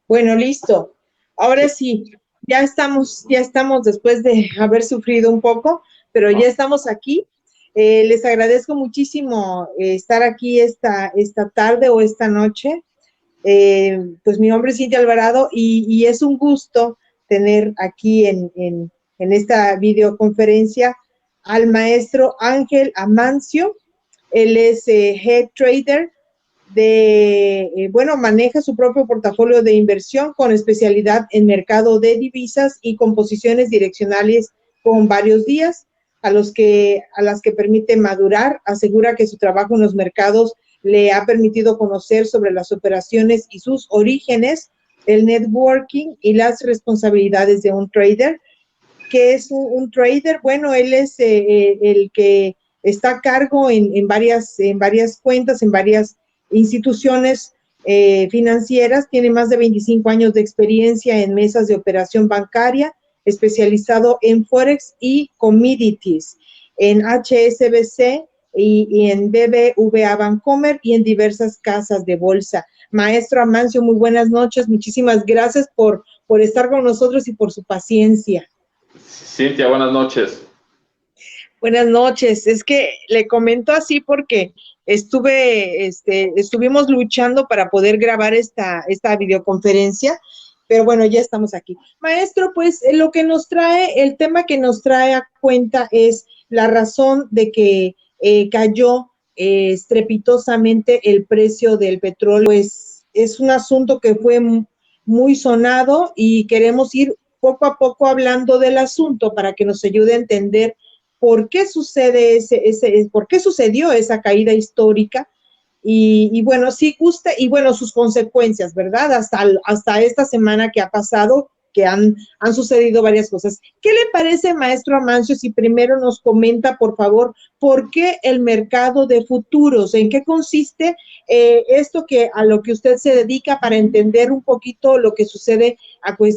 Bueno, listo. Ahora sí, ya estamos después de haber sufrido un poco, pero ya estamos aquí. Les agradezco muchísimo estar aquí esta tarde o esta noche. Pues mi nombre es Cintia Alvarado y es un gusto tener aquí en esta videoconferencia al maestro Ángel Amancio. Él es Head Trader bueno, maneja su propio portafolio de inversión con especialidad en mercado de divisas y composiciones direccionales con varios días a las que permite madurar. Asegura que su trabajo en los mercados le ha permitido conocer sobre las operaciones y sus orígenes, el networking y las responsabilidades de un trader. ¿Qué es un trader? Bueno, él es el que está a cargo en varias cuentas, en varias instituciones financieras, tiene más de 25 años de experiencia en mesas de operación bancaria, especializado en Forex y Commodities, en HSBC y en BBVA Bancomer y en diversas casas de bolsa. Maestro Amancio, muy buenas noches, muchísimas gracias por estar con nosotros y por su paciencia. Cintia, buenas noches. Buenas noches. Es que le comento así porque estuvimos luchando para poder grabar esta videoconferencia, pero bueno, ya estamos aquí. Maestro, pues lo que nos trae, el tema que nos trae a cuenta es la razón de que cayó estrepitosamente el precio del petróleo. Pues es un asunto que fue muy sonado y queremos ir poco a poco hablando del asunto para que nos ayude a entender por qué sucede por qué sucedió esa caída histórica y bueno, sí gusta, y bueno, sus consecuencias, ¿verdad? Hasta esta semana que ha pasado, que han sucedido varias cosas. ¿Qué le parece, maestro Amancio, si primero nos comenta, por favor, por qué el mercado de futuros? ¿En qué consiste esto a lo que usted se dedica para entender un poquito lo que sucede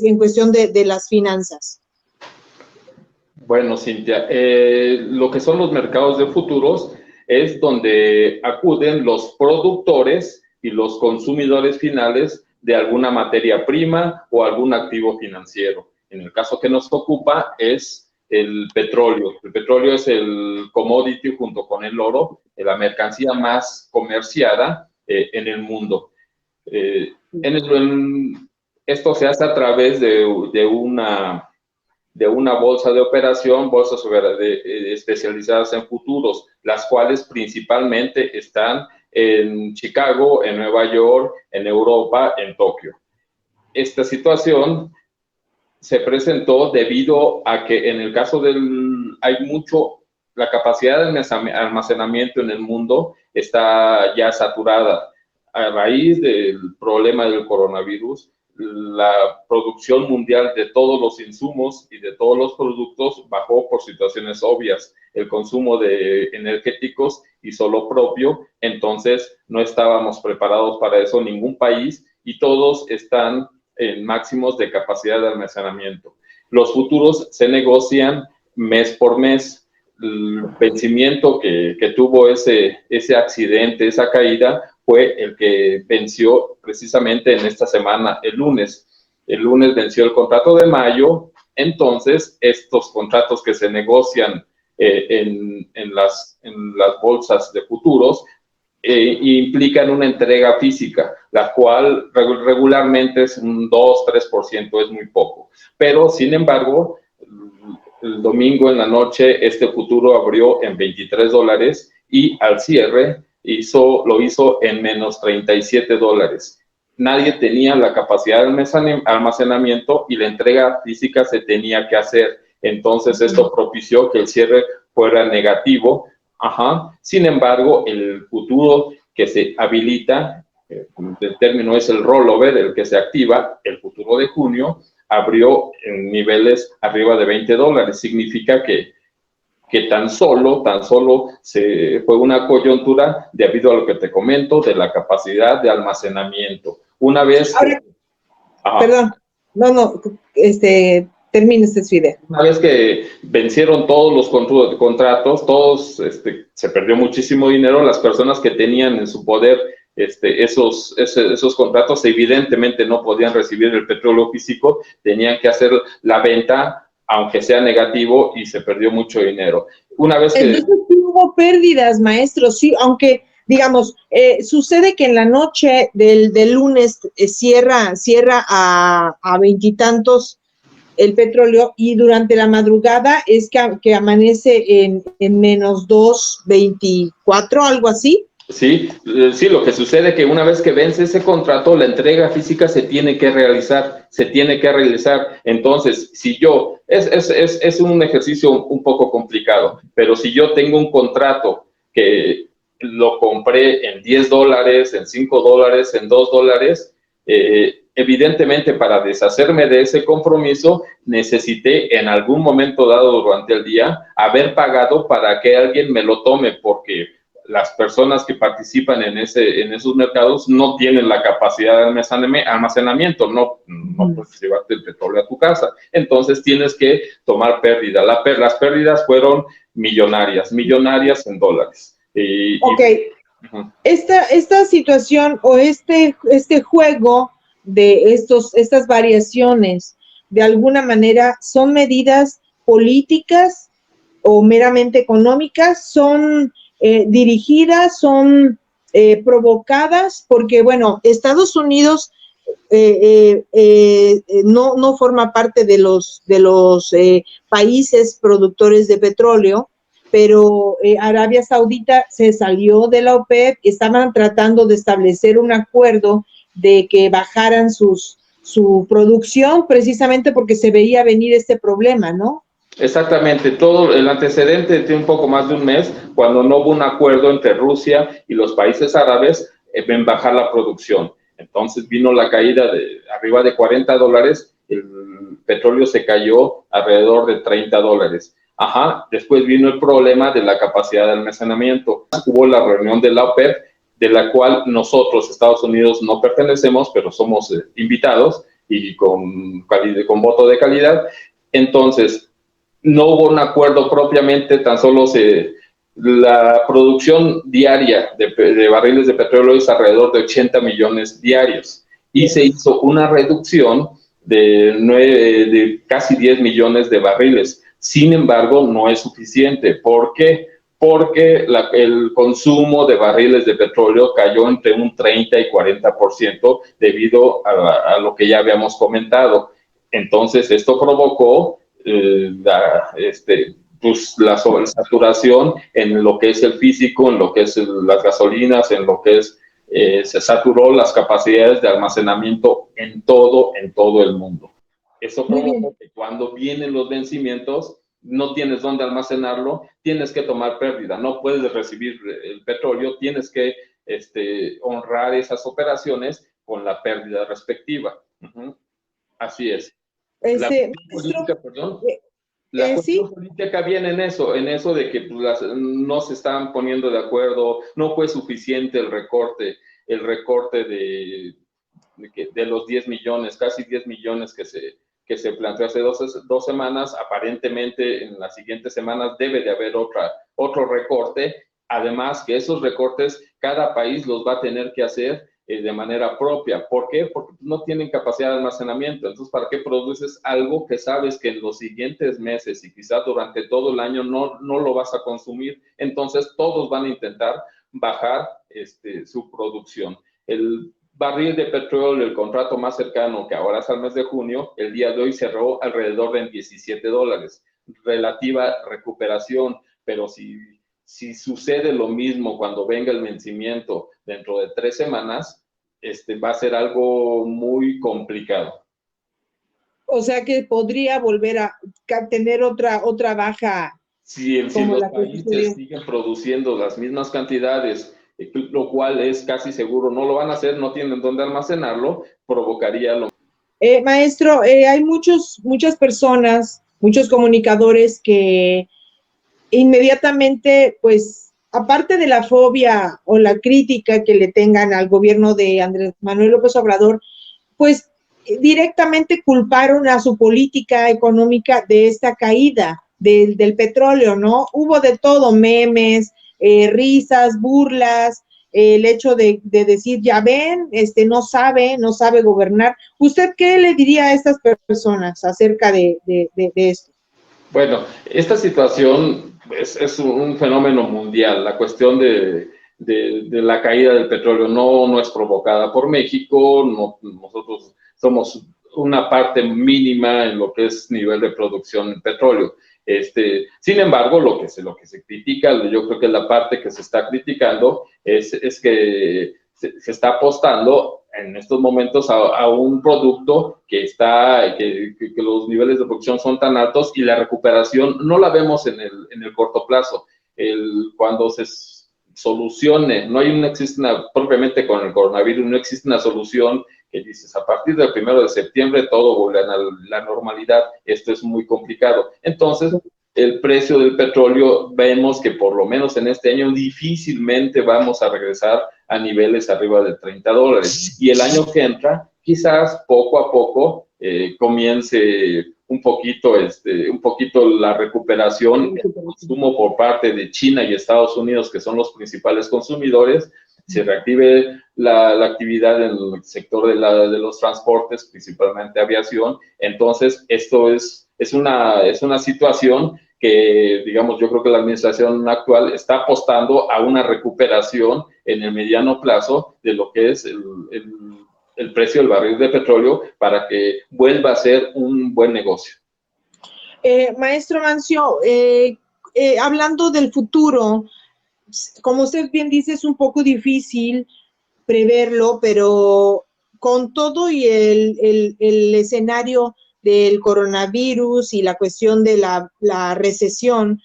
en cuestión de las finanzas? Bueno, Cintia, lo que son los mercados de futuros es donde acuden los productores y los consumidores finales de alguna materia prima o algún activo financiero. En el caso que nos ocupa es el petróleo. El petróleo es el commodity junto con el oro, la mercancía más comerciada en el mundo. Esto se hace a través de una bolsa de operación, bolsas especializadas en futuros, las cuales principalmente están en Chicago, en Nueva York, en Europa, en Tokio. Esta situación se presentó debido a que en el caso la capacidad de almacenamiento en el mundo está ya saturada. A raíz del problema del coronavirus, la producción mundial de todos los insumos y de todos los productos bajó por situaciones obvias. El consumo de energéticos hizo lo propio, entonces no estábamos preparados para eso ningún país y todos están en máximos de capacidad de almacenamiento. Los futuros se negocian mes por mes. El vencimiento que tuvo ese accidente, esa caída, fue el que venció precisamente en esta semana, el lunes. El lunes venció el contrato de mayo, entonces estos contratos que se negocian en las bolsas de futuros implican una entrega física, la cual regularmente es un 2-3%, es muy poco. Pero, sin embargo, el domingo en la noche este futuro abrió en $23 y al cierre lo hizo en menos $37. Nadie tenía la capacidad de almacenamiento y la entrega física se tenía que hacer. Entonces, esto propició que el cierre fuera negativo. Sin embargo, el futuro que se habilita, el término es el rollover, el que se activa, el futuro de junio, abrió en niveles arriba de $20. Significa que tan solo fue una coyuntura debido a lo que te comento de la capacidad de almacenamiento. Una vez que... Perdón, termine su idea. Una vez que vencieron todos los contratos, se perdió muchísimo dinero. Las personas que tenían en su poder esos contratos, evidentemente no podían recibir el petróleo físico, tenían que hacer la venta, aunque sea negativo, y se perdió mucho dinero. Una vez que... Entonces sí hubo pérdidas, maestro, sí, aunque, digamos, sucede que en la noche del lunes cierra a veintitantos el petróleo, y durante la madrugada es que amanece en menos 2.24, algo así. Sí, sí, lo que sucede es que una vez que vence ese contrato, la entrega física se tiene que realizar, Entonces, si yo, es un ejercicio un poco complicado, pero si yo tengo un contrato que lo compré en $10, en $5, en $2, evidentemente para deshacerme de ese compromiso, necesité en algún momento dado durante el día haber pagado para que alguien me lo tome, porque las personas que participan en esos mercados no tienen la capacidad de almacenamiento, no puedes llevarte el petróleo a tu casa. Entonces tienes que tomar pérdida. Las pérdidas fueron millonarias en dólares. Ok. Esta situación o este juego de estas variaciones, de alguna manera, ¿son medidas políticas o meramente económicas? ¿Son dirigidas, son provocadas? Porque, bueno, Estados Unidos no forma parte de los países productores de petróleo, pero Arabia Saudita se salió de la OPEP, estaban tratando de establecer un acuerdo de que bajaran su producción, precisamente porque se veía venir este problema, ¿no? Exactamente, todo el antecedente tiene un poco más de un mes, cuando no hubo un acuerdo entre Rusia y los países árabes en bajar la producción. Entonces vino la caída de arriba de $40, el petróleo se cayó alrededor de $30. Después vino el problema de la capacidad de almacenamiento. Hubo la reunión de la OPEP, de la cual nosotros, Estados Unidos, no pertenecemos, pero somos invitados y con voto de calidad. Entonces, no hubo un acuerdo propiamente, tan solo la producción diaria de barriles de petróleo es alrededor de 80 millones diarios, y se hizo una reducción de casi 10 millones de barriles. Sin embargo, no es suficiente. ¿Por qué? Porque el consumo de barriles de petróleo cayó entre un 30 y 40% debido a lo que ya habíamos comentado. Entonces, esto provocó la sobresaturación en lo que es el físico, en lo que es las gasolinas, en lo que es, se saturó las capacidades de almacenamiento en todo el mundo. Eso provocó que cuando vienen los vencimientos, no tienes dónde almacenarlo, tienes que tomar pérdida, no puedes recibir el petróleo, tienes que honrar esas operaciones con la pérdida respectiva. Así es. La cuestión política viene en eso de que no se están poniendo de acuerdo, no fue suficiente el recorte de los 10 millones, casi 10 millones que se planteó hace dos semanas. Aparentemente en las siguientes semanas debe de haber otro recorte, además que esos recortes cada país los va a tener que hacer de manera propia. ¿Por qué? Porque no tienen capacidad de almacenamiento. Entonces, ¿para qué produces algo que sabes que en los siguientes meses y quizás durante todo el año no lo vas a consumir? Entonces, todos van a intentar bajar su producción. El barril de petróleo, el contrato más cercano, que ahora es al mes de junio, el día de hoy cerró alrededor de $17. Relativa recuperación, pero si sucede lo mismo cuando venga el vencimiento dentro de 3 semanas, va a ser algo muy complicado. O sea que podría volver a tener otra baja. Si los países siguen produciendo las mismas cantidades, lo cual es casi seguro no lo van a hacer, no tienen dónde almacenarlo, provocaría lo maestro, hay muchas personas, muchos comunicadores que inmediatamente, pues, aparte de la fobia o la crítica que le tengan al gobierno de Andrés Manuel López Obrador, pues directamente culparon a su política económica de esta caída del petróleo, ¿no? Hubo de todo, memes, risas, burlas, el hecho de decir, ya ven, no sabe gobernar. ¿Usted qué le diría a estas personas acerca de esto? Bueno, esta situación es un fenómeno mundial. La cuestión de la caída del petróleo no es provocada por México. Nosotros somos una parte mínima en lo que es nivel de producción de petróleo. Sin embargo, lo que se critica, yo creo que la parte que se está criticando es que se está apostando en estos momentos a un producto que los niveles de producción son tan altos y la recuperación no la vemos en el corto plazo. Cuando se solucione, existe propiamente con el coronavirus, no existe una solución que dices, a partir del 1 de septiembre todo vuelve a la normalidad. Esto es muy complicado. Entonces, el precio del petróleo, vemos que por lo menos en este año difícilmente vamos a regresar a niveles arriba de $30. Y el año que entra, quizás poco a poco comience un poquito la recuperación, el consumo por parte de China y Estados Unidos, que son los principales consumidores, se reactive la actividad en el sector de los transportes, principalmente aviación. Entonces, esto es una situación que, digamos, yo creo que la administración actual está apostando a una recuperación en el mediano plazo de lo que es el precio del barril de petróleo para que vuelva a ser un buen negocio. Maestro Mancio, hablando del futuro, como usted bien dice, es un poco difícil preverlo, pero con todo y el escenario del coronavirus y la cuestión de la recesión,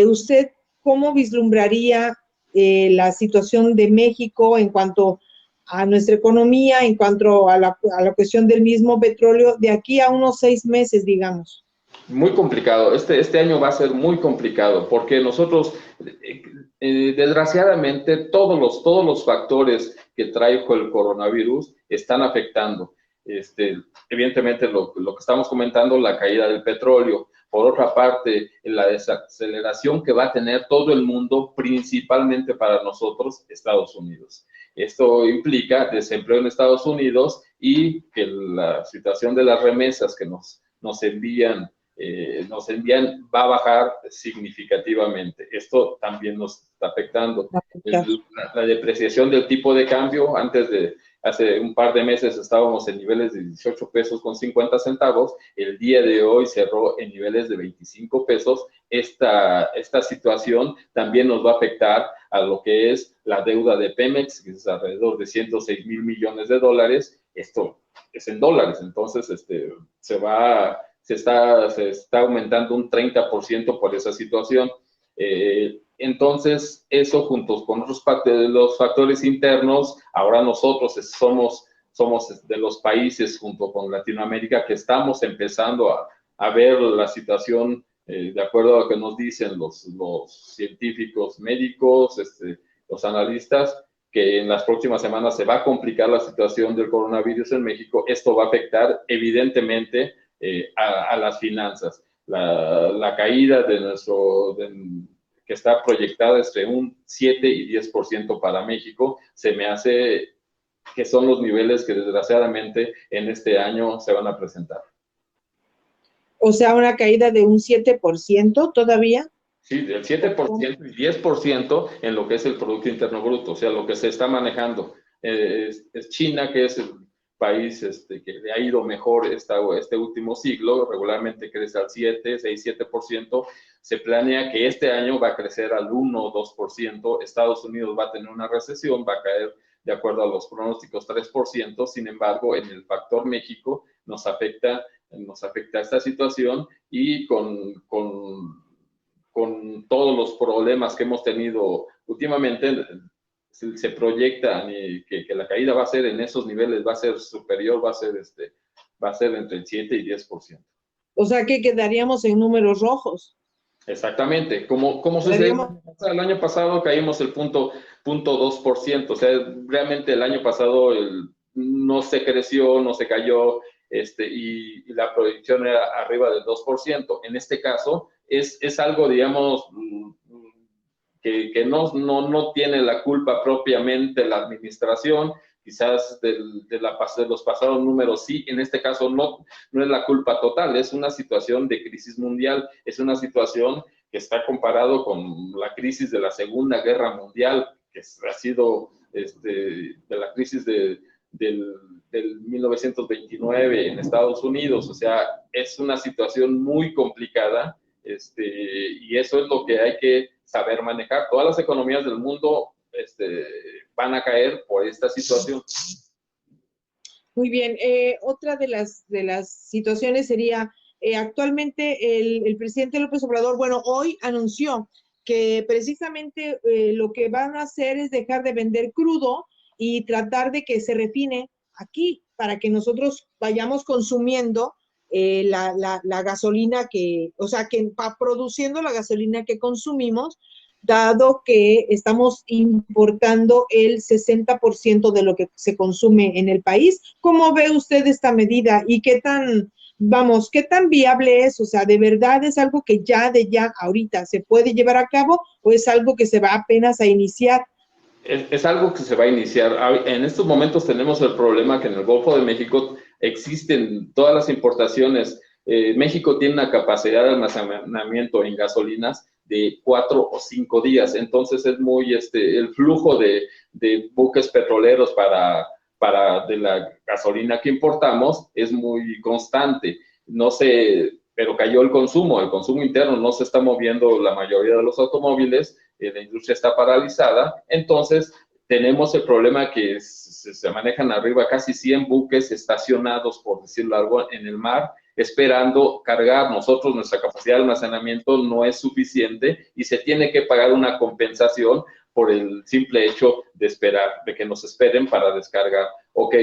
¿usted cómo vislumbraría la situación de México en cuanto a nuestra economía, en cuanto a la cuestión del mismo petróleo, de aquí a unos 6 meses, digamos? Muy complicado. Este año va a ser muy complicado porque nosotros, desgraciadamente, todos los factores que trajo el coronavirus están afectando. Evidentemente, lo que estamos comentando, la caída del petróleo. Por otra parte, la desaceleración que va a tener todo el mundo, principalmente para nosotros, Estados Unidos. Esto implica desempleo en Estados Unidos y que la situación de las remesas que nos envían va a bajar significativamente. Esto también nos está afectando. La depreciación del tipo de cambio, hace un par de meses estábamos en niveles de 18 pesos con 50 centavos, el día de hoy cerró en niveles de 25 pesos. Esta situación también nos va a afectar a lo que es la deuda de Pemex, que es alrededor de 106 mil millones de dólares. Esto es en dólares, entonces se está aumentando un 30% por esa situación. Entonces, eso juntos con otros los factores internos, ahora nosotros somos de los países junto con Latinoamérica que estamos empezando a ver la situación de acuerdo a lo que nos dicen los científicos médicos, los analistas, que en las próximas semanas se va a complicar la situación del coronavirus en México. Esto va a afectar evidentemente a las finanzas. La caída que está proyectada entre un 7 y 10% para México, se me hace que son los niveles que desgraciadamente en este año se van a presentar. O sea, una caída de un 7% todavía. Sí, del 7% y 10% en lo que es el Producto Interno Bruto, o sea, lo que se está manejando. Es China, que es el país que le ha ido mejor este último siglo, regularmente crece al 6-7%. Se planea que este año va a crecer al 1 o 2%. Estados Unidos va a tener una recesión, va a caer de acuerdo a los pronósticos 3%. Sin embargo, en el factor México nos afecta esta situación y con todos los problemas que hemos tenido últimamente, se proyecta que la caída va a ser en esos niveles, va a ser superior, va a ser entre el 7 y 10%. O sea que quedaríamos en números rojos. Exactamente, como sucedió el año pasado, caímos el 0.2%, o sea, realmente el año pasado no se creció, no se cayó, y la proyección era arriba del 2%. En este caso, es algo, digamos, que no tiene la culpa propiamente la administración, quizás de los pasados números sí, en este caso no es la culpa total, es una situación de crisis mundial, es una situación que está comparado con la crisis de la Segunda Guerra Mundial, que ha sido de la crisis del 1929 en Estados Unidos, o sea, es una situación muy complicada, y eso es lo que hay que saber manejar. Todas las economías del mundo van a caer por esta situación. Muy bien. Otra de las situaciones sería, actualmente el presidente López Obrador, bueno, hoy anunció que precisamente lo que van a hacer es dejar de vender crudo y tratar de que se refine aquí para que nosotros vayamos consumiendo la gasolina o sea, que produciendo la gasolina que consumimos, dado que estamos importando el 60% de lo que se consume en el país. ¿Cómo ve usted esta medida y qué tan viable es? O sea, ¿de verdad es algo que ya ahorita se puede llevar a cabo o es algo que se va apenas a iniciar? Es algo que se va a iniciar. En estos momentos tenemos el problema que en el Golfo de México existen todas las importaciones. México tiene una capacidad de almacenamiento en gasolinas de 4 o 5 días. Entonces es muy, el flujo de buques petroleros de la gasolina que importamos es muy constante. No sé, pero cayó el consumo interno, no se está moviendo la mayoría de los automóviles, la industria está paralizada, entonces tenemos el problema que se manejan arriba casi 100 buques estacionados, por decirlo algo, en el mar, esperando cargar. Nosotros, nuestra capacidad de almacenamiento no es suficiente y se tiene que pagar una compensación por el simple hecho de esperar, de que nos esperen para descargar. Ok,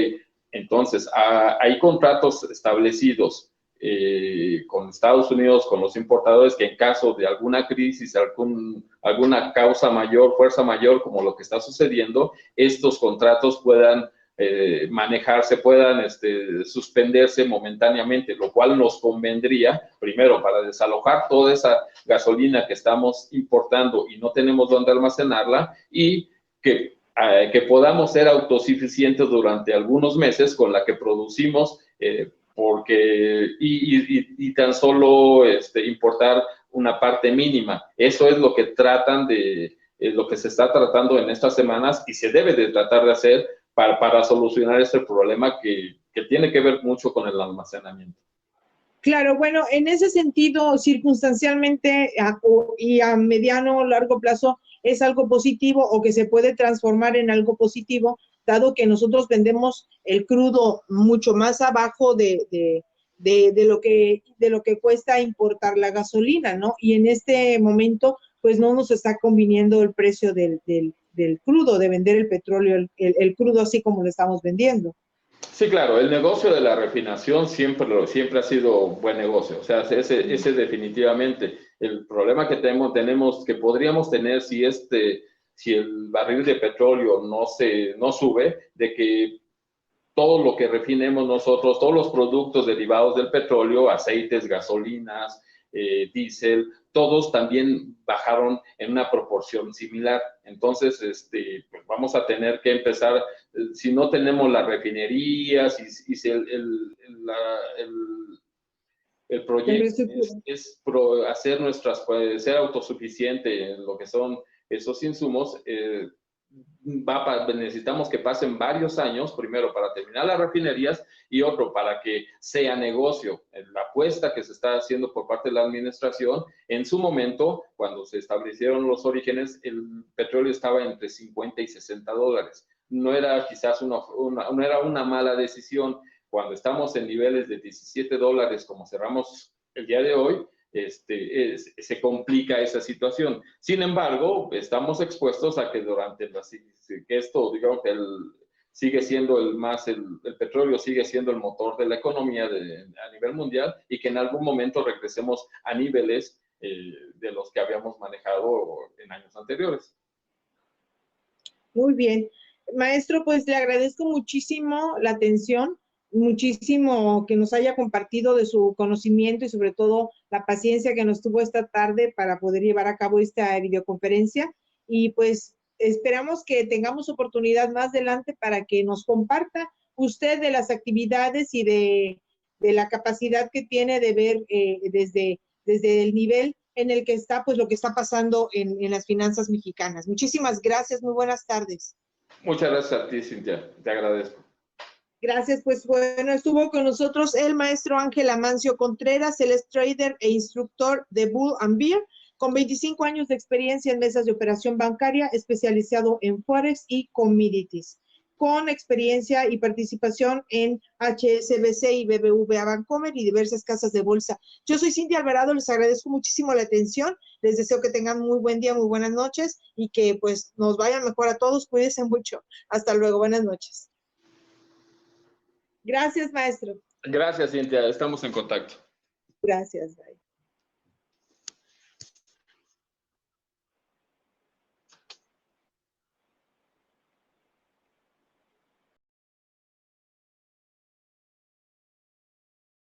entonces hay contratos establecidos con Estados Unidos, con los importadores, que en caso de alguna crisis, alguna causa mayor, fuerza mayor, como lo que está sucediendo, estos contratos puedan manejarse, puedan suspenderse momentáneamente, lo cual nos convendría, primero, para desalojar toda esa gasolina que estamos importando y no tenemos dónde almacenarla, y que podamos ser autosuficientes durante algunos meses con la que producimos, y tan solo importar una parte mínima. Eso es lo que tratan lo que se está tratando en estas semanas y se debe de tratar de hacer para solucionar este problema que tiene que ver mucho con el almacenamiento. Claro, bueno, en ese sentido, circunstancialmente y a mediano o largo plazo es algo positivo o que se puede transformar en algo positivo, dado que nosotros vendemos el crudo mucho más abajo de lo que cuesta importar la gasolina, ¿no? Y en este momento, pues no nos está conviniendo el precio del crudo, de vender el petróleo, el crudo así como lo estamos vendiendo. Sí, claro, el negocio de la refinación siempre ha sido buen negocio, o sea, ese definitivamente. El problema que tenemos que podríamos tener si el barril de petróleo no sube, de que todo lo que refinemos nosotros, todos los productos derivados del petróleo, aceites, gasolinas, diésel, todos también bajaron en una proporción similar. Entonces, pues vamos a tener que empezar, si no tenemos las refinerías, si el proyecto es ser autosuficiente en lo que son esos insumos, necesitamos que pasen varios años, primero para terminar las refinerías y otro para que sea negocio. La apuesta que se está haciendo por parte de la administración, en su momento, cuando se establecieron los orígenes, el petróleo estaba entre 50 y 60 dólares. No era quizás no era una mala decisión. Cuando estamos en niveles de 17 dólares, como cerramos el día de hoy, se complica esa situación. Sin embargo, estamos expuestos a que que esto, digamos, sigue siendo el petróleo sigue siendo el motor de la economía a nivel mundial y que en algún momento regresemos a niveles de los que habíamos manejado en años anteriores. Muy bien. Maestro, pues le agradezco muchísimo la atención, muchísimo que nos haya compartido de su conocimiento y sobre todo la paciencia que nos tuvo esta tarde para poder llevar a cabo esta videoconferencia. y pues esperamos que tengamos oportunidad más adelante para que nos comparta usted de las actividades y de la capacidad que tiene de ver desde el nivel en el que está, pues lo que está pasando en las finanzas mexicanas. Muchísimas gracias, muy buenas tardes. Muchas gracias a ti, Cintia, te agradezco. Gracias, pues bueno, estuvo con nosotros el maestro Ángel Amancio Contreras, él es trader e instructor de Bull and Bear, con 25 años de experiencia en mesas de operación bancaria, especializado en Forex y Commodities, con experiencia y participación en HSBC y BBVA Bancomer y diversas casas de bolsa. Yo soy Cintia Alvarado, les agradezco muchísimo la atención, les deseo que tengan muy buen día, muy buenas noches y que pues nos vaya mejor a todos, cuídense mucho. Hasta luego, buenas noches. Gracias, maestro. Gracias, Cintia. Estamos en contacto. Gracias, bye.